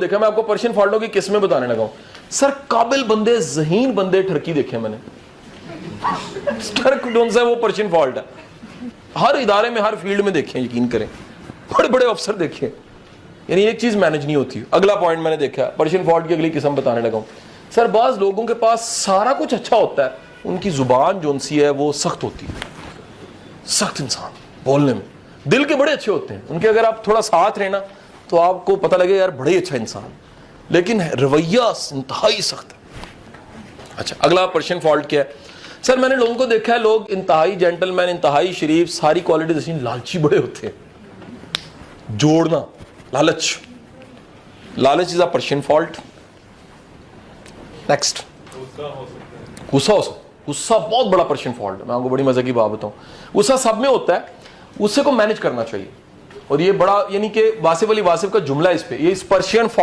دیکھا میں آپ کو پرشین فالٹوں کی قسمیں بتانے لگا ہوں سر. قابل بندے ذہین بندے ٹرکی دیکھے میں نے. ٹرک ڈون سے وہ پرشین فالٹ ہے. ہر ادارے میں ہر فیلڈ میں دیکھیں, یقین کریں, بڑے بڑے افسر دیکھیں, یعنی ایک چیز مینج نہیں ہوتی. اگلا پوائنٹ میں نے دیکھا پرشین فالٹ کی اگلی قسم بتانے لگا ہوں سر. بعض لوگوں کے پاس سارا کچھ اچھا ہوتا ہے, ان کی زبان جو سی ہے وہ سخت ہوتی ہے. سخت انسان بولنے میں, دل کے بڑے اچھے ہوتے ہیں ان کے, اگر آپ تھوڑا ساتھ رہنا تو آپ کو پتہ لگے یار بڑے ہی اچھا انسان, لیکن رویہ انتہائی سخت ہے. اچھا اگلا پرشین فالٹ کیا ہے سر؟ میں نے لوگوں کو دیکھا ہے, لوگ انتہائی جینٹل مین, انتہائی شریف, ساری کوالٹیز اچھی, لالچی بڑے ہوتے ہیں. جوڑنا, لالچ, لالچ از اے پرشین فالٹ. نیکسٹ, غصہ ہو سکتا. غصہ بہت بڑا پرشین فالٹ ہے. میں آپ کو بڑی مزے کی بات بتاؤں, غصہ سب میں ہوتا ہے, غصے کو مینج کرنا چاہیے. اور یہ بڑا, یعنی کہ واصف علی واصف کا جملہ اس پہ, یہ اس پرشین فالٹ